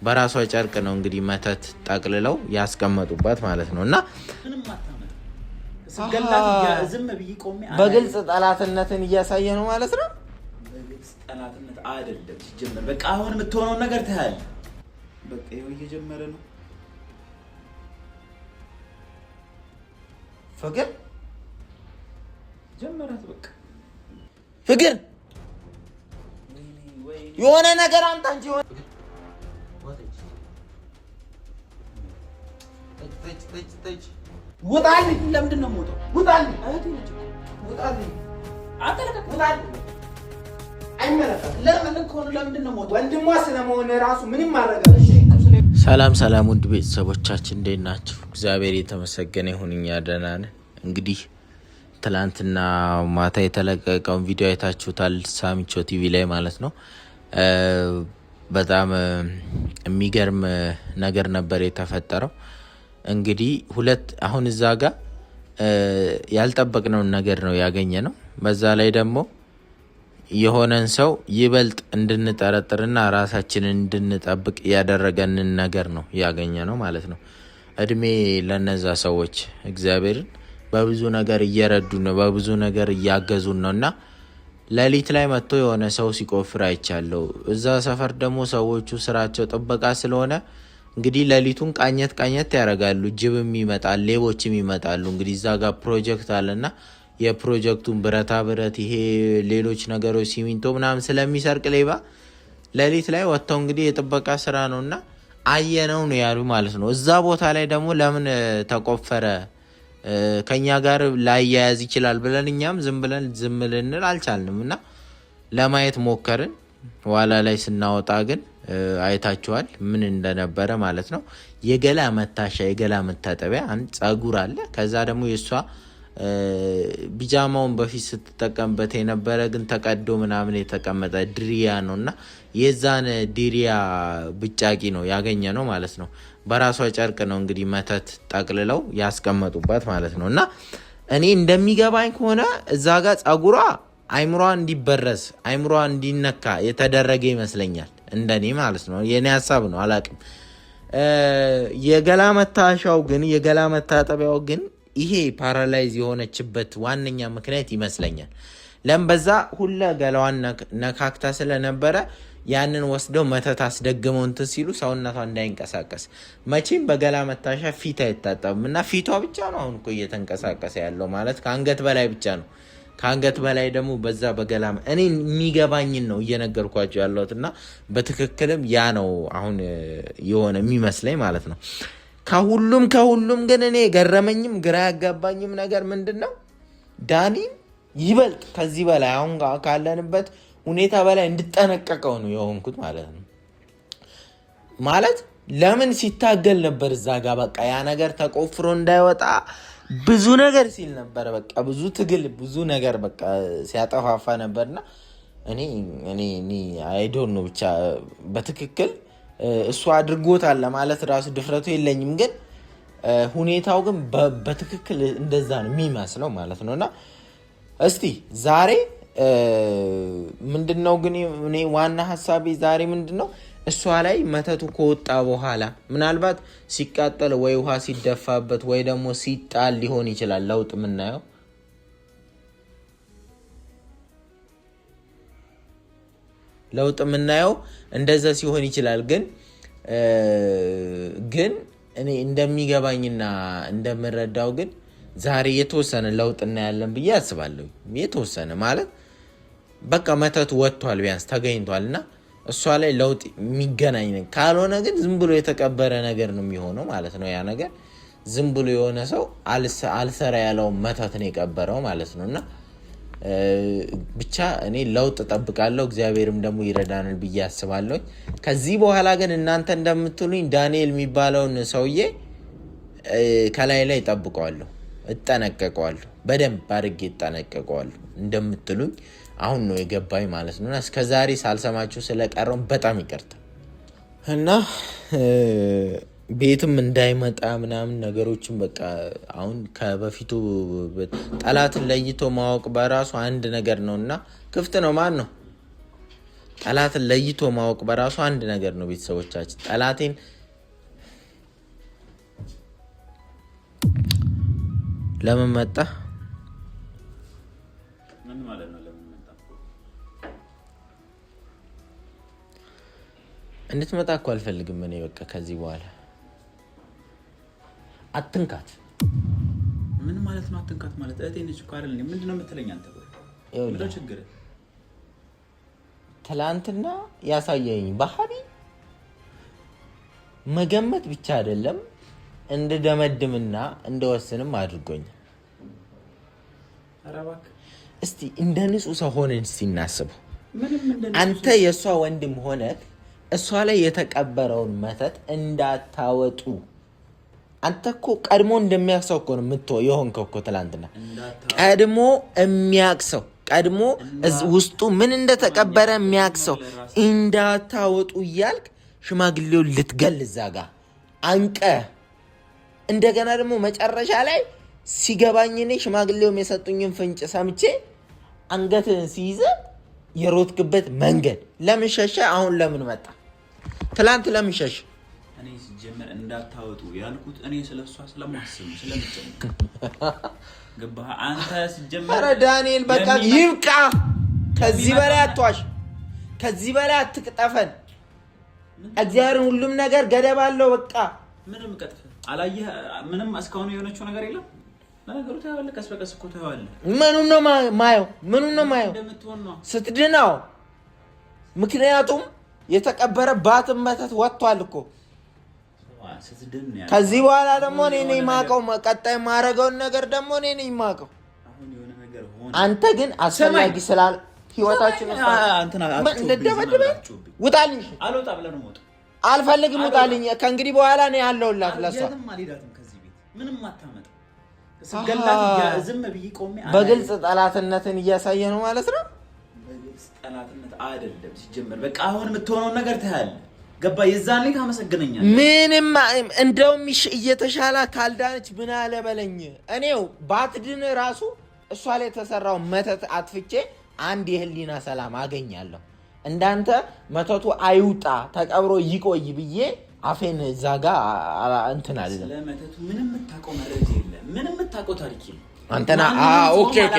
በራሷ ጨርቅ ነው እንግዲህ መተት ጠቅልለው ያስቀመጡባት ማለት ነውና በግልጽ ጠላትነትን እያሳየ ነው ማለት ነው። በግልጽ ጠላትነት አይደለም ሲጀመር በቃ አሁን የምትሆነው ነገር ታያለህ። በቃ ይሄው እየጀመረ ነው። ፍቅር ጀመራት በቃ ፍቅር የሆነ ነገር አምጣ እንጂ ውጣልኝ። ለምንድን ነው የምወጣው? ውጣልኝ። እህቴ ነች እኮ ውጣልኝ። አንተ ለቀቅ። ውጣልኝ። አይመለከትም። ለምንድን ነው የምወጣው? ወንድሟ ስለመሆነ ራሱ ምንም ማረጋገጥ። ሰላም ውድ ቤተሰቦቻችን እንዴት ናችሁ? እግዚአብሔር የተመሰገነ ይሁን እኛ ደህና ነን። እንግዲህ ትላንትና ማታ የተለቀቀውን ቪዲዮ አይታችሁታል፣ ሳሚቾ ቲቪ ላይ ማለት ነው። በጣም የሚገርም ነገር ነበር የተፈጠረው። እንግዲህ አሁን እዛ ጋር ያልጠበቅነውን ነገር ነው ያገኘ ነው። በዛ ላይ ደግሞ የሆነን ሰው ይበልጥ እንድንጠረጥርና ራሳችንን እንድንጠብቅ ያደረገንን ነገር ነው ያገኘ ነው ማለት ነው። እድሜ ለነዛ ሰዎች እግዚአብሔርን በብዙ ነገር እየረዱን ነው፣ በብዙ ነገር እያገዙን ነውና ሌሊት ላይ መጥቶ የሆነ ሰው ሲቆፍር አይቻለው። እዛ ሰፈር ደግሞ ሰዎቹ ስራቸው ጥበቃ ስለሆነ እንግዲህ ሌሊቱን ቃኘት ያደርጋሉ። ጅብም ይመጣል፣ ሌቦችም ይመጣሉ። እንግዲህ እዛ ጋር ፕሮጀክት አለና የፕሮጀክቱን ብረታ ብረት ይሄ ሌሎች ነገሮች ሲሚንቶ ምናምን ስለሚሰርቅ ሌባ ሌሊት ላይ ወጥተው እንግዲህ የጥበቃ ስራ ነውና አየነው ነው ያሉ ማለት ነው። እዛ ቦታ ላይ ደግሞ ለምን ተቆፈረ ከኛ ጋር ላያያዝ ይችላል ብለን እኛም ዝም ልንል አልቻልንም እና ለማየት ሞከርን። ኋላ ላይ ስናወጣ ግን አይታችኋል ምን እንደነበረ ማለት ነው። የገላ መታሻ የገላ መታጠቢያ ጸጉር አለ። ከዛ ደግሞ የሷ ቢጃማውን በፊት ስትጠቀምበት የነበረ ግን ተቀዶ ምናምን የተቀመጠ ድሪያ ነውና የዛን ድሪያ ብጫቂ ነው ያገኘ ነው ማለት ነው። በራሷ ጨርቅ ነው እንግዲህ መተት ጠቅልለው ያስቀመጡባት ማለት ነውና እኔ እንደሚገባኝ ከሆነ እዛ ጋር ጸጉሯ አይምሯ እንዲበረስ አይምሯ እንዲነካ የተደረገ ይመስለኛል፣ እንደኔ ማለት ነው። የኔ ሐሳብ ነው፣ አላቅም። የገላ መታሻው ግን የገላ መታጠቢያው ግን ይሄ ፓራላይዝ የሆነችበት ዋነኛ ምክንያት ይመስለኛል። ለምበዛ ሁሉ ገላዋን ነካክታ ስለነበረ ያንን ወስደው መተት አስደግመው እንትን ሲሉ ሰውነቷ እንዳይንቀሳቀስ። መቼም በገላ መታሻ ፊት አይታጠብም እና ፊቷ ብቻ ነው አሁን እኮ እየተንቀሳቀሰ ያለው ማለት ከአንገት በላይ ብቻ ነው። ከአንገት በላይ ደግሞ በዛ በገላ እኔ የሚገባኝን ነው እየነገርኳቸው ያለሁት እና በትክክልም ያ ነው አሁን የሆነ የሚመስለኝ ማለት ነው። ከሁሉም ግን እኔ ገረመኝም ግራ ያጋባኝም ነገር ምንድን ነው ዳኒን ይበልጥ ከዚህ በላይ አሁን ካለንበት ሁኔታ በላይ እንድጠነቀቀው ነው የሆንኩት ማለት ነው። ማለት ለምን ሲታገል ነበር እዛ ጋር በቃ ያ ነገር ተቆፍሮ እንዳይወጣ ብዙ ነገር ሲል ነበር። በቃ ብዙ ትግል ብዙ ነገር በቃ ሲያጠፋፋ ነበርና እኔ አይዶን ነው ብቻ በትክክል እሱ አድርጎታል ለማለት ራሱ ድፍረቱ የለኝም። ግን ሁኔታው ግን በትክክል እንደዛ ነው የሚመስለው ማለት ነውና እስቲ ዛሬ ምንድነው ግን እኔ ዋና ሐሳቤ ዛሬ ምንድነው እሷ ላይ መተቱ ከወጣ በኋላ ምናልባት ሲቃጠል ወይ ውሃ ሲደፋበት ወይ ደግሞ ሲጣል ሊሆን ይችላል ለውጥ የምናየው እንደዛ ሲሆን ይችላል። ግን እኔ እንደሚገባኝና እንደምረዳው ግን ዛሬ የተወሰነ ለውጥ እናያለን ብዬ አስባለሁ። የተወሰነ ማለት በቃ መተቱ ወጥቷል ቢያንስ ተገኝቷልና እሷ ላይ ለውጥ የሚገናኝ ነው። ካልሆነ ግን ዝም ብሎ የተቀበረ ነገር ነው የሚሆነው ማለት ነው። ያ ነገር ዝም ብሎ የሆነ ሰው አልሰራ ያለው መተት ነው የቀበረው ማለት ነውና ብቻ እኔ ለውጥ ጠብቃለሁ። እግዚአብሔርም ደግሞ ይረዳናል ብዬ አስባለሁ። ከዚህ በኋላ ግን እናንተ እንደምትሉኝ ዳንኤል የሚባለውን ሰውዬ ከላይ ላይ ጠብቀዋለሁ፣ እጠነቀቀዋለሁ፣ በደንብ አድርጌ እጠነቀቀዋለሁ እንደምትሉኝ አሁን ነው የገባኝ ማለት ነውና እስከዛሬ ሳልሰማችሁ ስለቀረው በጣም ይቅርታ እና ቤትም እንዳይመጣ ምናምን ነገሮችን በቃ አሁን ከበፊቱ ጠላትን ለይቶ ማወቅ በራሱ አንድ ነገር ነውና ክፍት ነው። ማን ነው ጠላትን ለይቶ ማወቅ በራሱ አንድ ነገር ነው። ቤተሰቦቻችን ጠላቴን ለምን መጣ? ምን ማለት ነው? ለምን መጣ? እንድትመጣ እኮ አልፈልግም እኔ በቃ ከዚህ በኋላ አትንካት። ምን ማለት ነው አትንካት ማለት? እህቴ ነች እኮ አይደል? ምንድነው የምትለኝ አንተ? ምንድነው ችግር? ትላንትና ያሳየኝ ባህሪ መገመት ብቻ አይደለም እንድደመድምና እንደወስንም አድርጎኛል። ኧረ እባክህ እስቲ እንደ ንጹህ ሰው ሆነን ሲናስበው አንተ የሷ ወንድም ሆነ እሷ ላይ የተቀበረውን መተት እንዳታወጡ አንተ እኮ ቀድሞ እንደሚያክሰው እኮ ነው የምትወ የሆንከው እኮ ትላንትና ቀድሞ የሚያክሰው ቀድሞ ውስጡ ምን እንደተቀበረ የሚያክሰው እንዳታወጡ እያልክ ሽማግሌውን ልትገል እዛ ጋር አንቀ እንደገና ደግሞ መጨረሻ ላይ ሲገባኝ እኔ ሽማግሌውም የሰጡኝን ፍንጭ ሰምቼ አንገትህን ሲይዘ የሮጥክበት መንገድ ለምን ሸሸ? አሁን ለምን መጣ? ትላንት ለምን ሸሸ? እኔ ሲጀመር እንዳታወጡ ያልኩት እኔ ስለሷ ስለማስብ ስለምጨነቅ ገባህ አንተ? ሲጀመር ኧረ ዳንኤል በቃ ይብቃ። ከዚህ በላይ አትዋሽ፣ ከዚህ በላይ አትቅጠፈን። እግዚአብሔርን ሁሉም ነገር ገደብ አለው። በቃ ምንም ቀጥፍ አላየህ? ምንም እስካሁን የሆነችው ነገር የለም። ነገሩ ታያለህ፣ ቀስ በቀስ እኮ ታያለህ። ምኑን ነው ማየው? ምኑን ነው ማየው? ስትድናው። ምክንያቱም የተቀበረባትን መተት ወጥቷል እኮ። ከዚህ በኋላ ደግሞ እኔ ነኝ የማውቀው። ቀጣይ የማደርገውን ነገር ደግሞ እኔ ነኝ የማውቀው። አንተ ግን አስፈላጊ ስላል ህይወታችን እንደደበደበ ውጣልኝ። አልወጣም ብለህ ነው የምወጣው። አልፈልግም፣ ውጣልኝ። ከእንግዲህ በኋላ እኔ ያለሁላት ለሷ። ምንም አታመጣም። ስገላት ዝም ብዬ ቆሜ በግልጽ ጠላትነትን እያሳየ ነው ማለት ነው። በግልጽ ጠላትነት አይደለም ሲጀመር። በቃ አሁን የምትሆነውን ነገር ታያለህ። ገባ? የዛኔ ታመሰግነኛለህ። ምንም እንደውም እየተሻለ ካልዳነች ምን አለ በለኝ። እኔው ባትድን ራሱ እሷ ላይ የተሰራው መተት አጥፍቼ አንድ የህሊና ሰላም አገኛለሁ። እንዳንተ መተቱ አይውጣ ተቀብሮ ይቆይ ብዬ አፌን ዛጋ እንትን አለ። ስለመተቱ ምንም የምታውቀው መረጃ የለም። ምንም የምታውቀው ታሪክ የለም። አንተና ኦኬ ኦኬ።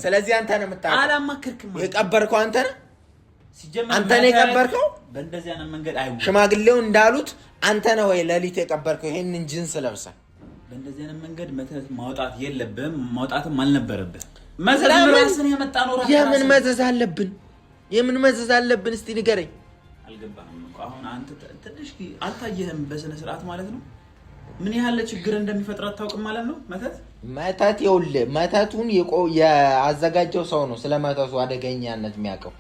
ስለዚህ አንተ ነው የምታውቀው። አላማከርክም። የቀበርከው አንተ ነህ። አንተ ነው የቀበርከው። በእንደዚህ አይነት መንገድ አይው ሽማግሌው እንዳሉት አንተ ነው ወይ ሌሊት የቀበርከው? ይሄንን ጅንስ ለብሰህ በእንደዚህ አይነት መንገድ መተት ማውጣት የለብህም። ማውጣትም አልነበረብህም። መዘዝ ራስን ያመጣ ነው። የምን መዘዝ አለብን? የምን መዘዝ አለብን? እስቲ ንገረኝ። አልገባህም እኮ አሁን አንተ ትንሽ አልታየህም በስነ ስርዓት ማለት ነው። ምን ያህል ችግር እንደሚፈጥር አታውቅም ማለት ነው። መተት ይኸውልህ፣ መተቱን ያዘጋጀው ሰው ነው ስለ መተቱ አደገኛነት የሚያውቀው።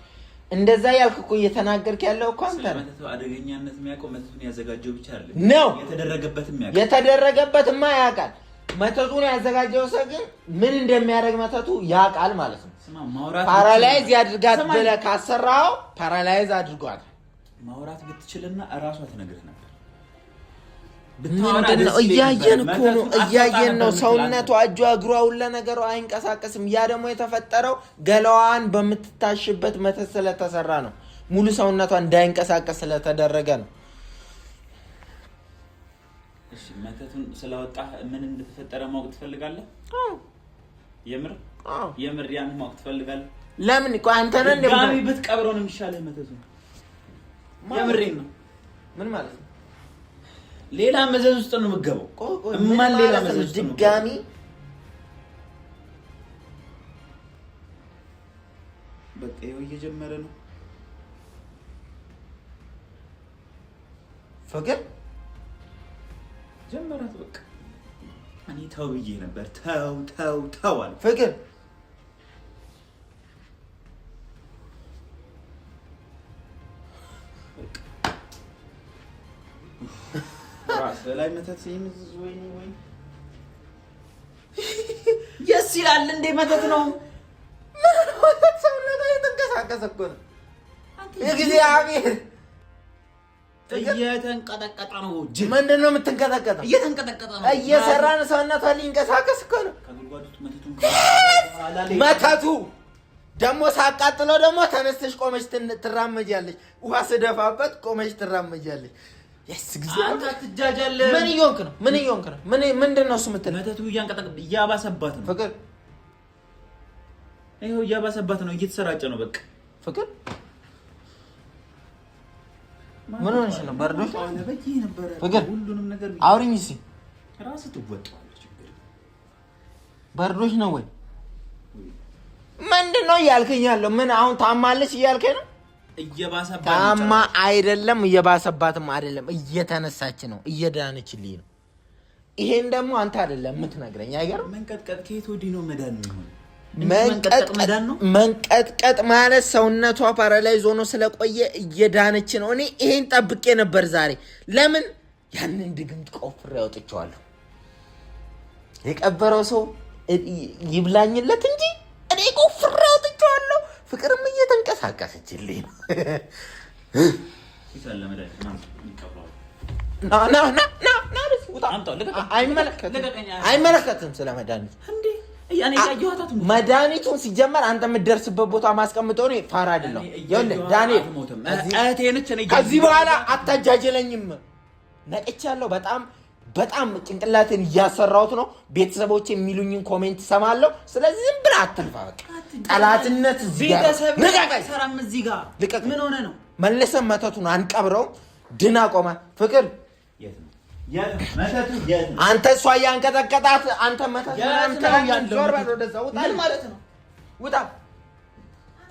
እንደዛ ያልክ እኮ እየተናገርክ ያለው እኮ አንተ ነህ። መተቱ አደገኛነት የሚያውቀው መተቱን ያዘጋጀው ብቻ አይደለም ነው የተደረገበትማ ያውቃል። መተቱን ያዘጋጀው ሰው ግን ምን እንደሚያደርግ መተቱ ያውቃል ማለት ነው። ፓራላይዝ ያድርጋት ብለህ ካሰራው ፓራላይዝ አድርጓት። ማውራት ብትችልና እራሷ ትነግርህ ነበር። ምንድነው? እያየን እኮ ነው፣ እያየን ነው። ሰውነቷ፣ እጇ፣ እግሯ፣ ሁሉ ነገሯ አይንቀሳቀስም። ያ ደግሞ የተፈጠረው ገላዋን በምትታሽበት መተት ስለተሰራ ነው። ሙሉ ሰውነቷ እንዳይንቀሳቀስ ስለተደረገ ነው። እሺ፣ መተቱን ስለወጣህ ምን እንደተፈጠረ ማወቅ ትፈልጋለህ? የምር ያን ማወቅ ትፈልጋለህ? ለምን እኮ አንተ ነህ እንደምን ብትቀብረው ነው የሚሻለው መተቱን? የምሬን ነው። ምን ማለት ነው? ሌላ መዘዝ ውስጥ ነው የምትገባው። ማን ሌላ መዘዝ ውስጥ ነው ድጋሚ? በቃ ይኸው እየጀመረ ነው። ፍቅር ጀመራት። በቃ እኔ ተው ብዬ ነበር። ተው አለ ፍቅር። ላይ መተት ሲምዝ ወይ የስ ይላል እንደ መተት ነው። መተት ሰውነቷ እየተንቀሳቀሰ እኮ ነው። እግዚአብሔር እየተንቀጠቀጠ ነው። ምንድን ነው የምትንቀጠቀጠው? እየተንቀጠቀጠ ነው። እየሰራን ሰውነቷ ሊንቀሳቀስ እኮ ነው። መተቱ ደሞ ሳቃጥለው ደሞ ተነስተሽ ቆመሽ ትራመጃለሽ ውሃ ስደፋበት ቆመሽ ትራመጃለሽ ግዜ አንተ አትጃጃል ምን ይሆንክ ነው ምንድነው እሱ የምትለው መተቱ እያባሰባት ነው ፍቅር ይሄው እያባሰባት ነው እየተሰራጨ ነው በቃ ፍቅር ምን ሆነሽ ነው በርዶሽ ነበር ፍቅር ሁሉንም ነገር አውሪኝ እስኪ ራስህ ትወጣለህ ችግር በርዶሽ ነው ወይ ምንድነው እያልከኝ ያለው ምን አሁን ታማለች እያልከኝ ነው እየባሰባት ታማ አይደለም እየባሰባትም አይደለም እየተነሳች ነው እየዳነችልኝ ነው ይሄን ደግሞ አንተ አይደለም የምትነግረኝ አይገርም መንቀጥቀጥ ከየት ወዲህ ነው መዳን ነው መንቀጥቀጥ ማለት ሰውነቷ ፓራላይዝ ሆኖ ስለቆየ እየዳነች ነው እኔ ይሄን ጠብቄ ነበር ዛሬ ለምን ያንን ድግምት ቆፍሬ አውጥቼዋለሁ የቀበረው ሰው ይብላኝለት እንጂ እኔ ቆፍሬ አውጥቼዋለሁ ፍቅርም እየተንቀሳቀሰችልኝ ነው ይሰለ መዳን አይመለከትም ስለመድኃኒቱ እንዴ ያኔ ያየኋታት መድኃኒቱን ሲጀመር አንተ የምትደርስበት ቦታ ማስቀምጠው ነው ፋራ አይደለም ይኸውልህ ዳንኤል ከዚህ በኋላ አታጃጀለኝም ነቅቻለሁ በጣም ጭንቅላቴን እያሰራሁት ነው ቤተሰቦቼ የሚሉኝን ኮሜንት ሰማለሁ ስለዚህ ዝም ብለህ አትልፋ በቃ ጠላትነት እዚህ ጋር ሰራም እዚህ ጋር ምን ሆነ ነው መልሰን መተቱን አንቀብረው ድና ቆማ ፍቅር አንተ እሷ ያንቀጠቀጣት አንተ መተት ዞር በል ወደዛ ውጣ ማለት ነው ውጣ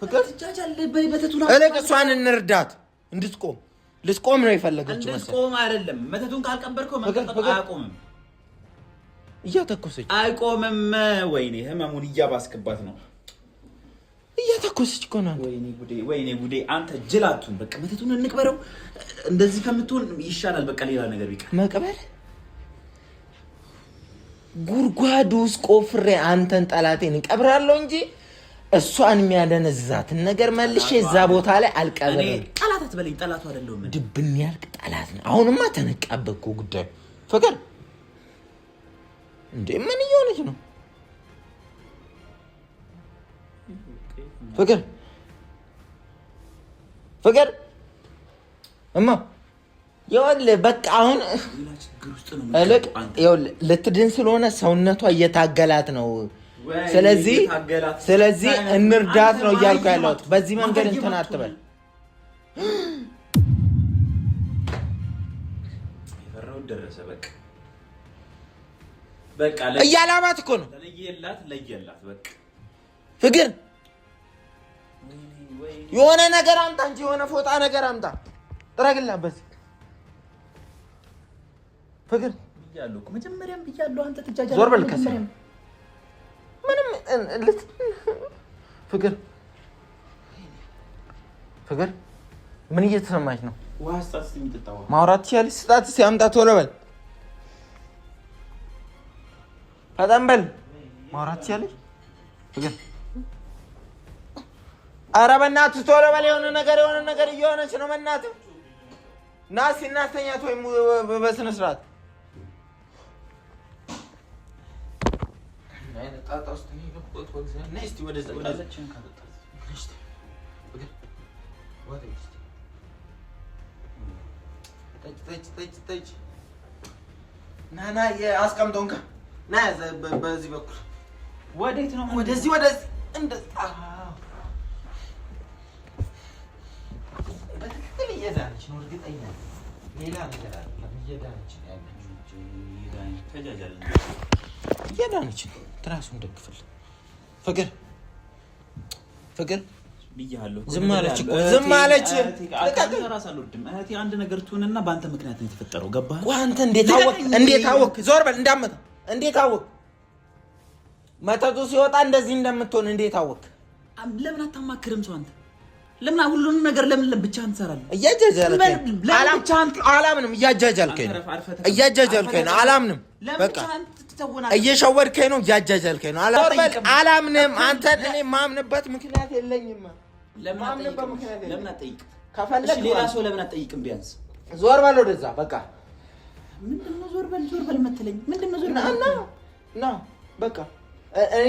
ፍቅር ትጃጃል በመተቱን እለቅ እሷን እንርዳት ልትቆም ነው የፈለገችው መሰለኝ ልትቆም አይደለም መተቱን ካልቀበርከው መንቀጥቀጥ አያቆምም እያተኮሰች አይቆምም ወይኔ ህመሙን እያባስክባት ነው እያተኮሰች እኮ ነው ወይኔ ጉዴ አንተ ጅላቱን በቃ መተቱን እንቅበረው እንደዚህ ከምትሆን ይሻላል በቃ ሌላ ነገር ቢቀር መቀበል ጉርጓድ ውስጥ ቆፍሬ አንተን ጠላቴን እቀብራለሁ እንጂ እሷን የሚያደነዛትን ነገር መልሼ እዛ ቦታ ላይ አልቀብርም ጠላት አትበለኝ ጠላቱ አይደለም ድብን ያልክ ጠላት ነው አሁንማ ተነቃበኩ ጉዳይ ፍቅር እንዴ ምን እየሆነች ነው ፍቅር እማ ይኸውልህ በቃ አሁን ልትድን ስለሆነ ሰውነቷ እየታገላት ነው ስለዚህ እንርዳት ነው እያልኩ ያለሁት በዚህ መንገድ እንትን አትበል የፈራው ደረሰ በቃ እያላማት እኮ ነው ለየላት በቃ ፍቅር የሆነ ነገር አምጣ እንጂ የሆነ ፎጣ ነገር አምጣ ጥረግላበት ፍቅር ይያሉ መጀመሪያም ይያሉ አንተ ተጃጃለ ዞር በል ከሰ ምንም ፍቅር ምን እየተሰማች ነው ዋስጣስ የሚጠጣው ማውራት ይችላል ስጣት ሲያምጣ ቶሎ በል ፈጣን በል ማውራት ይችላል ፍቅር ኧረ በእናትህ ቶሎ በል የሆነ ነገር እየሆነች ነው በእናትህ ና እስኪ እናስተኛት ወይም በስነ ስርዓት ጣጣ ውስጥ ነው የገባሁት ወግዘን ነይ እስኪ ወደዛ ወደዛችን ካጣጣ ነሽቲ ፍቅር ጠጭ ና አስቀምጠውንካ ና በዚህ በኩል ወዴት ነው ወደዚህ እንደዛ በትክክል እየዳነች ነው እርግጠኛ ሌላ ነገር አይደለም እየዳነች ነው ያለችው እየዳነች ነው ትራሱን ደግፍል ፍቅር ብያለሁ ዝም አለች እህቴ አንድ ነገር ትሆንና በአንተ ምክንያት ነው የተፈጠረው ገባህ አንተ እንዴት አወቅ ዞር በል እንዳመጣ እንዴት አወቅ መተቱ ሲወጣ እንደዚህ እንደምትሆን እንዴት አወቅ ለምን አታማክርም ሰው አንተ ለምን ሁሉንም ነገር ለምን ብቻህን ትሰራለህ እያጃጃልከኝ አላምንም እያጃጃልከኝ ነው አላምንም በቃ እየሸወድከኝ ነው እያጃጃልከኝ ነው አላምንም አንተን እኔ ማምንበት ምክንያት የለኝም ለምን አትጠይቅ ከፈለክ ሌላ ሰው ለምን አትጠይቅም ቢያንስ ዞር በል ወደዛ በቃ ምንድነው ዞር በል የምትለኝ ምንድነው ዞር በል ና በቃ እኔ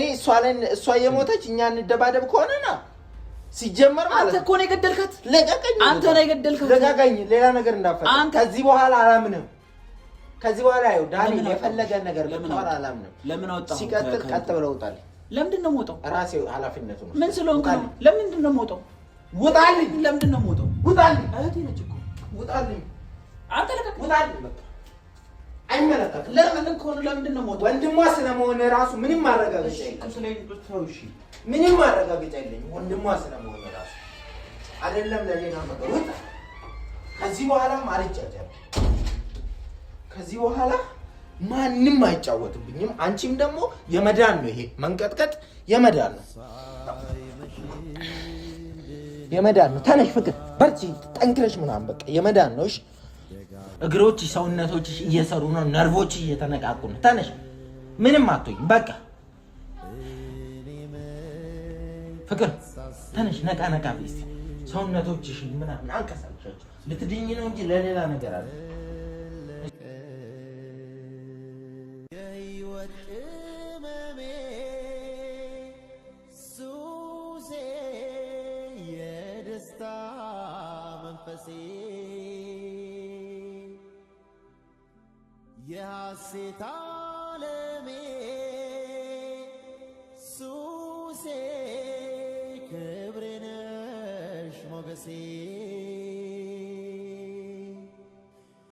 እሷ የሞተች እኛ እንደባደብ ከሆነና ሲጀመር ማለት አንተ እኮ ነው የገደልካት። ለቀቀኝ። አንተ ነው የገደልካት። ለቀቀኝ። ሌላ ነገር እንዳፈጠ ከዚህ በኋላ አላምንም። ከዚህ በኋላ ያው ዳኒ የፈለገ ነገር ብታወራ አላምንም። ለምን አወጣው? ሲቀጥል ቀጥ ብለው ውጣልኝ። ለምንድን ነው የምወጣው? ራሴ ኃላፊነቱ ነው። ምን ስለሆንክ ነው? ለምንድን ነው የምወጣው? ውጣልኝ። ለምንድን ነው የምወጣው? ውጣልኝ። እህቴ ነች እኮ። ውጣልኝ። አንተ ለቀቅ። ውጣልኝ። በቃ አይመለከትም። ለምንድን ነው የምወጣው? ወንድሟ ስለመሆነ ራሱ ምንም ማረጋገጫ የለም። ምንም ማረጋገጫ የለኝም። ወንድሟ ስለመሆነ ራሱ አይደለም ለሌላ ነገር። ውጣ። ከዚህ በኋላ አልጫጫም። ከዚህ በኋላ ማንም አይጫወትብኝም። አንቺም ደግሞ የመዳን ነው ይሄ መንቀጥቀጥ፣ የመዳን ነው የመዳን ነው። ተነሽ ፍቅር፣ በርቺ፣ ጠንክረሽ ምናምን በቃ የመዳን ነው። እሺ እግሮች፣ ሰውነቶች እየሰሩ ነው፣ ነርቮች እየተነቃቁ ነው። ተነሽ፣ ምንም አትሆኝ። በቃ ፍቅር ተነሽ፣ ነቃ ነቃ ቢስ ሰውነቶችሽ ምናምን አንቀሳቅሻቸው። ልትድኝ ነው እንጂ ለሌላ ነገር አለ የሐሴት ዓለሜ ሱሴ ክብሬ ነሽ ሞገሴ